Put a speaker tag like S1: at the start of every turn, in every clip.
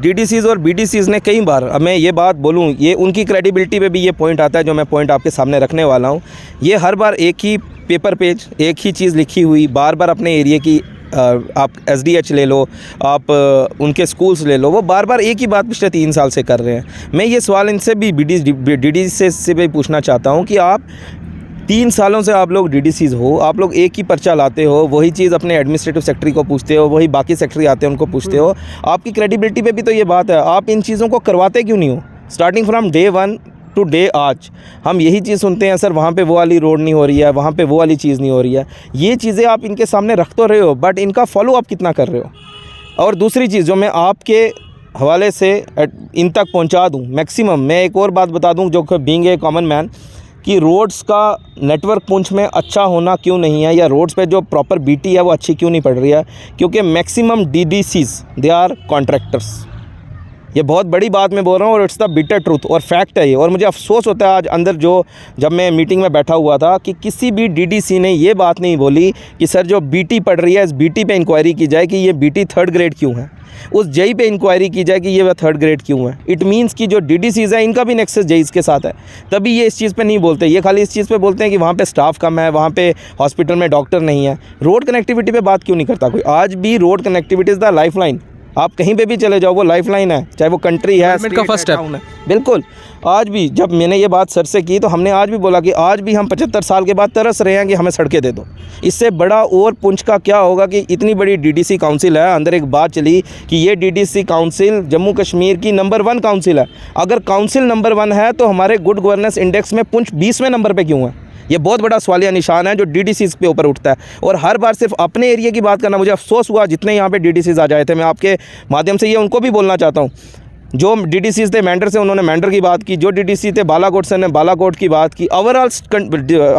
S1: डीडीसीज़ और बीडीसीज़ ने कई बार, अब मैं ये बात बोलूँ, ये उनकी क्रेडिबिलिटी पे भी ये पॉइंट आता है जो मैं पॉइंट आपके सामने रखने वाला हूँ। ये हर बार एक ही पेपर पेज, एक ही चीज़ लिखी हुई, बार बार अपने एरिया की, आप एसडीएच ले लो, आप उनके स्कूल्स ले लो, वो बार बार एक ही बात पिछले 3 साल से कर रहे हैं। मैं ये सवाल इनसे भी डीडीसी से भी पूछना चाहता हूँ कि आप 3 सालों से आप लोग डीडीसीज़ हो, आप लोग एक ही पर्चा लाते हो, वही चीज़ अपने एडमिनिस्ट्रेटिव सेक्रेटरी को पूछते हो, वही बाकी सेक्रेटरी आते हैं उनको पूछते हो। आपकी क्रेडिबिलिटी पे भी तो ये बात है, आप इन चीज़ों को करवाते क्यों नहीं हो? Starting from day 1 to day आज हम यही चीज़ सुनते हैं, सर वहाँ पे वो वाली रोड नहीं हो रही है, वहाँ पे वो वाली चीज़ नहीं हो रही है। ये चीज़ें आप इनके सामने रख तो रहे हो, बट इनका फॉलो अप कितना कर रहे हो? और दूसरी चीज़ जो मैं आपके हवाले से इन तक पहुँचा दूँ मैक्सिमम, मैं एक और बात बता दूँ जो कि बीइंग ए कॉमन मैन, कि रोड्स का नेटवर्क पुंछ में अच्छा होना क्यों नहीं है, या रोड्स पे जो प्रॉपर बीटी है वो अच्छी क्यों नहीं पड़ रही है? क्योंकि मैक्सिमम डीडीसीज़ दे आर कॉन्ट्रैक्टर्स। ये बहुत बड़ी बात मैं बोल रहा हूँ और इट्स द बिटर ट्रूथ और फैक्ट है ये। और मुझे अफसोस होता है आज अंदर जब मैं मीटिंग में बैठा हुआ था कि किसी भी डीडीसी ने ये बात नहीं बोली कि सर जो बीटी पड़ रही है इस बीटी पे इंक्वायरी की जाए कि ये बीटी 3rd ग्रेड क्यों है, उस जेई पे इंक्वायरी की जाए कि ये वह 3rd ग्रेड क्यों है। इट मींस कि जो डीडीसीज़ है इनका भी नेक्सस जेईज़ के साथ है, तभी ये इस चीज़ पे नहीं बोलते। ये खाली इस चीज़ पे बोलते हैं कि वहाँ पे स्टाफ कम है, वहाँ पे हॉस्पिटल में डॉक्टर नहीं है। रोड कनेक्टिविटी पे बात क्यों नहीं करता कोई? आज भी road connectivity is the life line. आप कहीं पे भी चले जाओ वो लाइफ लाइन है, चाहे वो कंट्री है,
S2: का फर्स्ट स्टेप
S1: है। बिल्कुल। आज भी जब मैंने ये बात सर से की तो हमने आज भी बोला कि आज भी हम 75 साल के बाद तरस रहे हैं कि हमें सड़कें दे दो। इससे बड़ा और पुंछ का क्या होगा कि इतनी बड़ी डीडीसी काउंसिल है, अंदर एक बात चली कि ये डीडीसी काउंसिल जम्मू कश्मीर की नंबर 1 काउंसिल है। अगर काउंसिल नंबर 1 है तो हमारे गुड गवर्नेंस इंडेक्स में पुंछ 20वें नंबर पर क्यों है? ये बहुत बड़ा सवालिया निशान है जो डीडीसीज़ के ऊपर उठता है। और हर बार सिर्फ अपने एरिया की बात करना, मुझे अफसोस हुआ जितने यहाँ पे डीडीसीज़ आ जाए थे। मैं आपके माध्यम से ये उनको भी बोलना चाहता हूँ, जो डीडीसीज़ थे मेंढर से उन्होंने मेंढर की बात की, जो डीडीसी थे बालाकोट से ने बालाकोट की बात की। ओवरऑल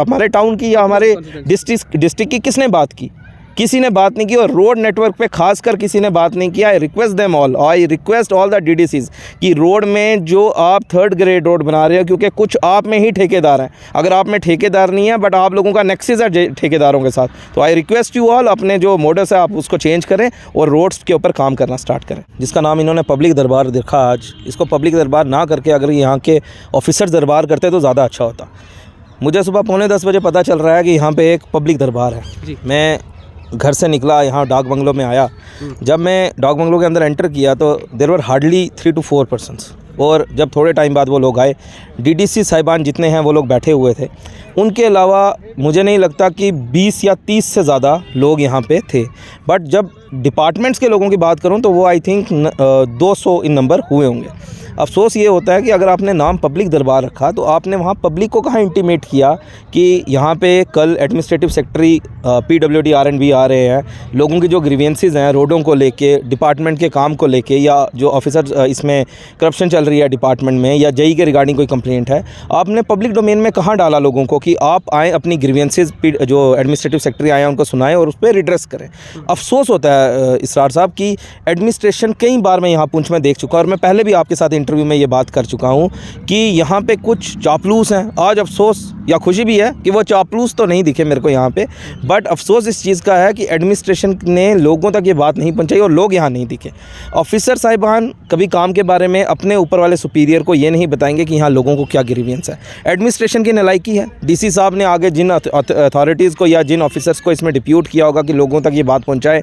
S1: हमारे टाउन की या हमारे डिस्ट्रिक्ट की किसने बात की? किसी ने बात नहीं की। और रोड नेटवर्क पे खासकर किसी ने बात नहीं किया। I request them all, I request all the DDCs कि रोड में जो आप 3rd ग्रेड रोड बना रहे हो, क्योंकि कुछ आप में ही ठेकेदार हैं, अगर आप में ठेकेदार नहीं है बट आप लोगों का नेक्सस है ठेकेदारों के साथ, तो आई रिक्वेस्ट यू ऑल अपने जो मोडस है आप उसको चेंज करें और रोड्स के ऊपर काम करना स्टार्ट करें। जिसका नाम इन्होंने पब्लिक दरबार देखा आज, इसको पब्लिक दरबार ना करके अगर यहाँ के ऑफिसर दरबार करते तो ज़्यादा अच्छा होता। मुझे सुबह 9:45 बजे पता चल रहा है कि यहाँ पर एक पब्लिक दरबार है। मैं घर से निकला, यहाँ डाक बंगलो में आया। जब मैं डाक बंगलो के अंदर एंटर किया तो there were hardly 3 to 4 persons. और जब थोड़े टाइम बाद वो लोग आए, डीडीसी साहिबान जितने हैं वो लोग बैठे हुए थे। उनके अलावा मुझे नहीं लगता कि 20 या 30 से ज़्यादा लोग यहाँ पे थे। बट जब डिपार्टमेंट्स के लोगों की बात करूँ तो वो आई थिंक 200 इन नंबर हुए होंगे। अफसोस ये होता है कि अगर आपने नाम पब्लिक दरबार रखा तो आपने वहाँ पब्लिक को कहाँ इंटीमेट किया कि यहाँ पे कल एडमिनिस्ट्रेटिव सेक्रेटरी PWD RNB आ रहे हैं, लोगों की जो ग्रीवेंसेस हैं रोडों को लेके, डिपार्टमेंट के काम को लेके, या जो ऑफिसर इसमें करप्शन चल रही है डिपार्टमेंट में, या जेई के रिगार्डिंग कोई कंप्लेंट है, आपने पब्लिक डोमेन में कहाँ डाला लोगों को कि आप आएँ अपनी ग्रीवेंसेस जो एडमिनिस्ट्रेटिव सेक्रेटरी आए हैं उनको सुनाएं और उस पर रिड्रेस करें। अफसोस होता है इसरार साहब की एडमिनिस्ट्रेशन, कई बार मैं यहाँ पुंछ में देख चुका और मैं पहले भी आपके साथ इंटरव्यू में ये बात कर चुका हूँ कि यहाँ पे कुछ चापलूस हैं। आज अफसोस या खुशी भी है कि वो चापलूस तो नहीं दिखे मेरे को यहाँ पे, बट अफसोस इस चीज़ का है कि एडमिनिस्ट्रेशन ने लोगों तक ये बात नहीं पहुँचाई और लोग यहाँ नहीं दिखे। ऑफिसर साहिबान कभी काम के बारे में अपने ऊपर वाले सुपीरियर को ये नहीं बताएंगे कि यहाँ लोगों को क्या ग्रीवेंस है। एडमिनिस्ट्रेशन की नालायकी है। डीसी साहब ने आगे जिन अथॉरिटीज़ को या जिन ऑफिसर्स को इसमें डिप्यूट किया होगा कि लोगों तक ये बात पहुँचाए,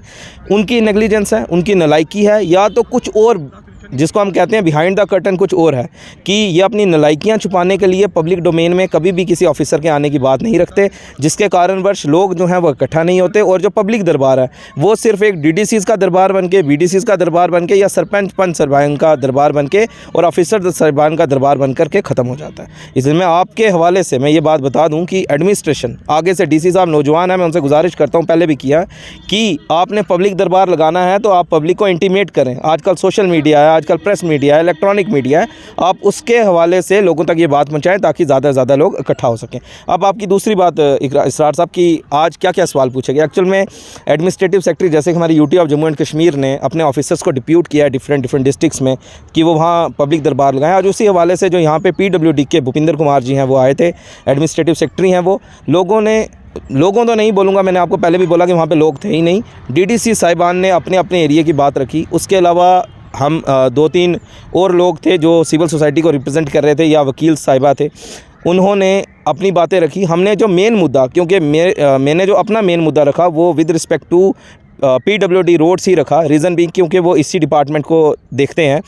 S1: उनकी नेग्लिजेंस है, उनकी नालायकी है, या तो कुछ और जिसको हम कहते हैं बिहाइंड द कर्टन कुछ और है कि ये अपनी नालायकियाँ छुपाने के लिए पब्लिक डोमेन में कभी भी किसी ऑफिसर के आने की बात नहीं रखते, जिसके कारणवश लोग जो हैं वो इकट्ठा नहीं होते। और जो पब्लिक दरबार है वो सिर्फ एक डीडीसीज़ का दरबार बन के, बीडीसीज़ का दरबार बन के, या सरपंच पंच साहिबान का दरबार बन के और ऑफिसर साहिबान का दरबार बन करके ख़त्म हो जाता है। इसलिए मैं आपके हवाले से मैं ये बात बता दूँ कि एडमिनिस्ट्रेशन आगे से, डीसी साहब नौजवान है, मैं उनसे गुजारिश करता हूँ, पहले भी किया, कि आपने पब्लिक दरबार लगाना है तो आप पब्लिक को इंटीमेट करें। आजकल सोशल मीडिया है, आजकल प्रेस मीडिया है, इलेक्ट्रॉनिक मीडिया है, आप उसके हवाले से लोगों तक ये बात पहुंचाएं ताकि ज़्यादा से ज़्यादा लोग इकट्ठा हो सकें। अब आपकी दूसरी बात इसरार साहब की, आज क्या क्या सवाल पूछे गए। एक्चुअल में एडमिनिस्ट्रेटिव सेक्रेटरी जैसे कि हमारी UT of Jammu and Kashmir ने अपने ऑफिसर्स को डिप्यूट किया है डिफरेंट डिस्ट्रिक्ट्स में कि वो वहाँ पब्लिक दरबार लगाएं। आज उसी हवाले से जो यहाँ पे PWD के भूपिंदर कुमार जी हैं वो आए थे, एडमिनिस्ट्रेटिव सेक्रेटरी हैं वो। लोगों तो नहीं बोलूँगा, मैंने आपको पहले भी बोला कि वहाँ पे लोग थे ही नहीं। डीडीसी साहिबान ने अपने एरिया की बात रखी। उसके अलावा हम 2-3 और लोग थे जो सिविल सोसाइटी को रिप्रेजेंट कर रहे थे या वकील साहिबा थे, उन्होंने अपनी बातें रखी। हमने जो मेन मुद्दा, क्योंकि मैंने जो अपना मेन मुद्दा रखा वो with respect to PWD roads ही रखा, रीज़न भी क्योंकि वो इसी डिपार्टमेंट को देखते हैं।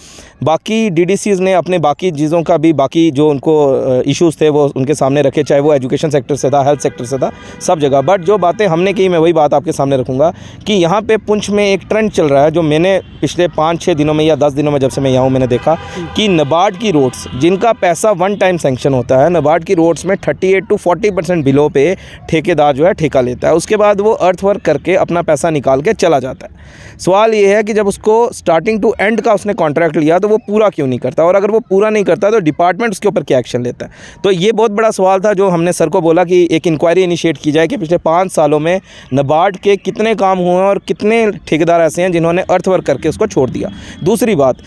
S1: बाकी DDCs ने अपने बाकी चीज़ों का भी, बाकी जो उनको इश्यूज़ थे वो उनके सामने रखे, चाहे वो एजुकेशन सेक्टर से था, हेल्थ सेक्टर से था, सब जगह। बट जो बातें हमने की, मैं वही बात आपके सामने रखूँगा कि यहाँ पे पुंछ में एक ट्रेंड चल रहा है जो मैंने पिछले 5-6 दिनों में या 10 दिनों में जब से मैं यहाँ हूँ मैंने देखा कि नाबार्ड की रोड्स, जिनका पैसा वन टाइम सेंक्शन होता है, नाबार्ड की रोड्स में 38 to 40% बिलों पे ठेकेदार जो है ठेका लेता है। उसके बाद वो अर्थ वर्क करके अपना पैसा निकाल के चला जाता है। सवाल ये है कि जब उसको स्टार्टिंग टू एंड का उसने कॉन्ट्रैक्ट लिया तो वो पूरा क्यों नहीं करता, और अगर वो पूरा नहीं करता तो डिपार्टमेंट उसके ऊपर क्या एक्शन लेता है। तो ये बहुत बड़ा सवाल था जो हमने सर को बोला कि एक इंक्वायरी इनिशिएट की जाए कि पिछले 5 सालों में नाबार्ड के कितने काम हुए हैं और कितने ठेकेदार ऐसे हैं जिन्होंने अर्थ वर्क करके उसको छोड़ दिया। दूसरी बात,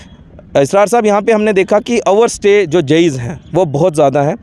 S1: इसरार साहब, यहाँ पे हमने देखा कि ओवर स्टे जो जेईज़ हैं वो बहुत ज़्यादा है।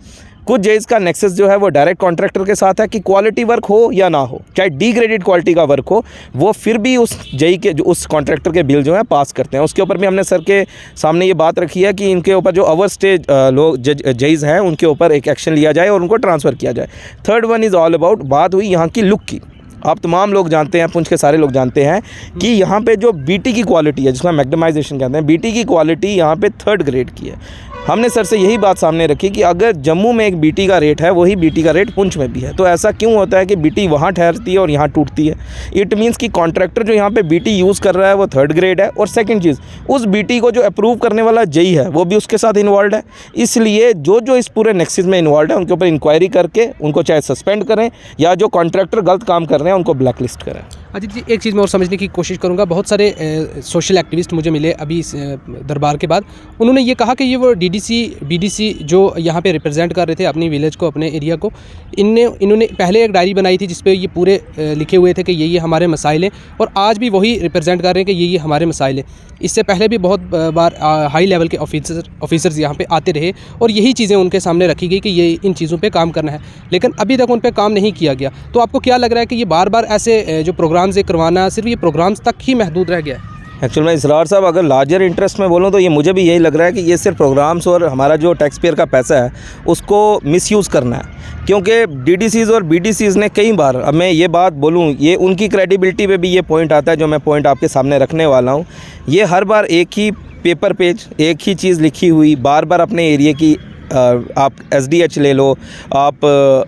S1: कुछ जेईज़ का नेक्सस जो है वो डायरेक्ट कॉन्ट्रैक्टर के साथ है कि क्वालिटी वर्क हो या ना हो, चाहे डिग्रेडेड क्वालिटी का वर्क हो, वो फिर भी उस जेई के, जो उस कॉन्ट्रैक्टर के बिल जो है पास करते हैं। उसके ऊपर भी हमने सर के सामने ये बात रखी है कि इनके ऊपर जो ओवर स्टे लोग जेईज़ हैं उनके ऊपर एक एक्शन लिया जाए और उनको ट्रांसफ़र किया जाए। Third one is all about, बात हुई यहाँ की लुक की। आप तमाम लोग जानते हैं, पुंछ के सारे लोग जानते हैं कि यहाँ पे जो बीटी की क्वालिटी है, जिसमें मैग्नेमाइजेशन कहते हैं, बीटी की क्वालिटी यहाँ पे 3rd ग्रेड की है। हमने सर से यही बात सामने रखी कि अगर जम्मू में एक बीटी का रेट है, वही बीटी का रेट पुंछ में भी है। तो ऐसा क्यों होता है कि बीटी वहाँ ठहरती है और यहाँ टूटती है? इट मीन्स कि कॉन्ट्रैक्टर जो यहाँ पे बीटी यूज़ कर रहा है वो 3rd ग्रेड है। और सेकंड चीज़, उस बीटी को जो अप्रूव करने वाला जेई है वो भी उसके साथ इन्वॉल्व है। इसलिए जो इस पूरे नेक्सस में इन्वॉल्व है उनके ऊपर इंक्वायरी करके उनको चाहे सस्पेंड करें या जो कॉन्ट्रैक्टर गलत काम कर रहे हैं उनको ब्लैक लिस्ट करें।
S2: अजीत जी, एक चीज़ मैं और समझने की कोशिश करूंगा। बहुत सारे सोशल एक्टिविस्ट मुझे मिले अभी इस दरबार के बाद। उन्होंने ये कहा कि ये वो BDC जो यहाँ पे रिप्रेजेंट कर रहे थे अपनी विलेज को, अपने एरिया को, इन्होंने पहले एक डायरी बनाई थी जिसपे ये पूरे लिखे हुए थे कि ये हमारे मसाइल हैं, और आज भी वही रिप्रेजेंट कर रहे हैं कि ये हमारे मसाइल हैं। इससे पहले भी बहुत बार हाई लेवल के ऑफिसर्स यहाँ पे आते रहे और यही चीज़ें उनके सामने रखी गई कि ये इन चीज़ों पे काम करना है, लेकिन अभी तक उन पे काम नहीं किया गया। तो आपको क्या लग रहा है कि ये बार बार ऐसे जो प्रोग्राम्स करवाना सिर्फ ये प्रोग्राम्स तक ही महदूद रह गया है?
S1: एक्चुअल में इसरार साहब, अगर लार्जर इंटरेस्ट में बोलूँ तो ये मुझे भी यही लग रहा है कि ये सिर्फ प्रोग्राम्स और हमारा जो टैक्स पेयर का पैसा है उसको मिसयूज़ करना है। क्योंकि DDCs और BDCs ने कई बार, अब मैं ये बात बोलूँ, ये उनकी क्रेडिबिलिटी पे भी ये पॉइंट आता है जो मैं पॉइंट आपके सामने रखने वाला हूँ। ये हर बार एक ही पेपर पेज, एक ही चीज़ लिखी हुई, बार बार अपने एरिया की, आप SDH ले लो, आप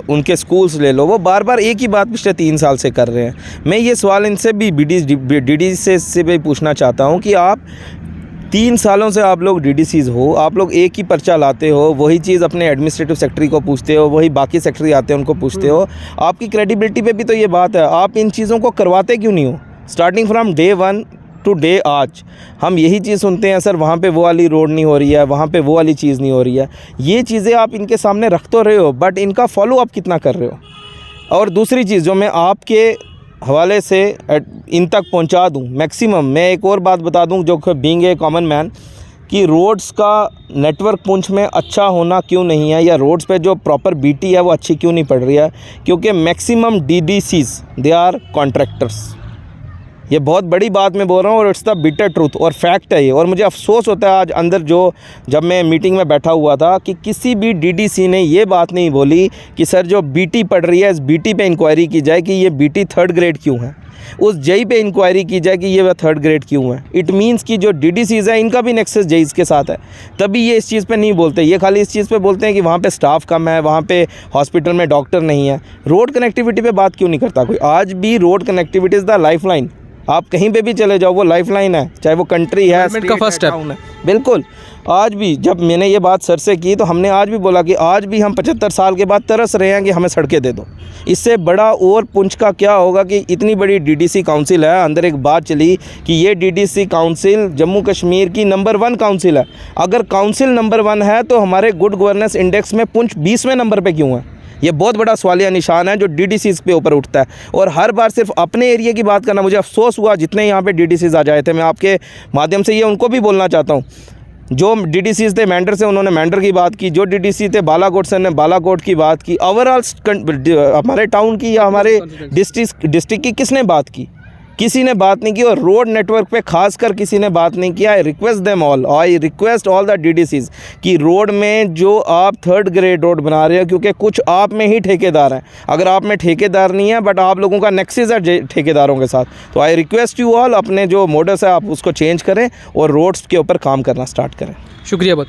S1: उनके स्कूल्स ले लो, वो बार बार एक ही बात पिछले 3 साल से कर रहे हैं। मैं ये सवाल इनसे भी DDC से भी पूछना चाहता हूँ कि आप 3 सालों से आप लोग DDCs हो, आप लोग एक ही पर्चा लाते हो, वही चीज़ अपने एडमिनिस्ट्रेटिव सेक्रेटरी को पूछते हो, वही बाकी सेक्रेटरी आते हैं उनको पूछते हो। आपकी क्रेडिबिलिटी पे भी तो ये बात है, आप इन चीज़ों को करवाते क्यों नहीं हो? Starting from day 1 to day आज हम यही चीज़ सुनते हैं, सर वहाँ पे वो वाली रोड नहीं हो रही है, वहाँ पे वो वाली चीज़ नहीं हो रही है। ये चीज़ें आप इनके सामने रख तो रहे हो, बट इनका फॉलो अप कितना कर रहे हो? और दूसरी चीज़ जो मैं आपके हवाले से इन तक पहुँचा दूँ मैक्सिमम, मैं एक और बात बता दूँ जो कि बीइंग ए कॉमन मैन, कि रोड्स का नेटवर्क पुंछ में अच्छा होना क्यों नहीं है, या रोड्स पे जो प्रॉपर बीटी है वो अच्छी क्यों नहीं पड़ रही है? क्योंकि maximum DDCs they are contractors. ये बहुत बड़ी बात मैं बोल रहा हूँ और इट्स द बिटर ट्रूथ और फैक्ट है ये। और मुझे अफसोस होता है आज अंदर, जो जब मैं मीटिंग में बैठा हुआ था, कि किसी भी DDC ने ये बात नहीं बोली कि सर जो बीटी पड़ रही है इस बीटी पे इंक्वायरी की जाए कि ये बीटी 3rd ग्रेड क्यों है, उस जेई पे इंक्वायरी की जाए कि ये वह 3rd ग्रेड क्यों है। इट मीन्स कि जो DDCs है इनका भी नेक्सस जेईज़ के साथ है, तभी ये इस चीज़ पे नहीं बोलते। ये खाली इस चीज़ पे बोलते हैं कि वहाँ पे स्टाफ कम है, वहाँ पे हॉस्पिटल में डॉक्टर नहीं है। रोड कनेक्टिविटी पे बात क्यों नहीं करता कोई? आज भी road connectivity is the life line. आप कहीं पे भी चले जाओ वो लाइफ लाइन है, चाहे वो कंट्री है,
S2: गवर्नमेंट का फर्स्ट स्टेप
S1: है। बिल्कुल। आज भी जब मैंने ये बात सर से की तो हमने आज भी बोला कि आज भी हम 75 साल के बाद तरस रहे हैं कि हमें सड़कें दे दो। इससे बड़ा और पुंछ का क्या होगा कि इतनी बड़ी DDC काउंसिल है। अंदर एक बात चली कि ये DDC काउंसिल जम्मू कश्मीर की नंबर 1 काउंसिल है। अगर काउंसिल नंबर 1 है तो हमारे गुड गवर्नेंस इंडेक्स में पुंछ 20वें नंबर पर क्यों है? ये बहुत बड़ा सवालिया निशान है जो DDCs पे ऊपर उठता है। और हर बार सिर्फ अपने एरिया की बात करना, मुझे अफसोस हुआ जितने यहाँ पे DDCs आ जाए थे। मैं आपके माध्यम से ये उनको भी बोलना चाहता हूँ, जो DDCs थे मैंडर से, उन्होंने मैंडर की बात की, जो DDC थे बालाकोट से, ने बालाकोट की बात की। ओवरऑल हमारे टाउन की या हमारे डिस्ट्रिक्ट की किसने बात की? किसी ने बात नहीं की, और रोड नेटवर्क पे खासकर किसी ने बात नहीं किया। I request them all, I request all the DDCs कि रोड में जो आप 3rd ग्रेड रोड बना रहे हो, क्योंकि कुछ आप में ही ठेकेदार हैं, अगर आप में ठेकेदार नहीं है बट आप लोगों का नेक्सस है ठेकेदारों के साथ, तो आई रिक्वेस्ट यू ऑल अपने जो मोडस है आप उसको चेंज करें और रोड्स के ऊपर काम करना स्टार्ट करें।
S2: शुक्रिया बहुत।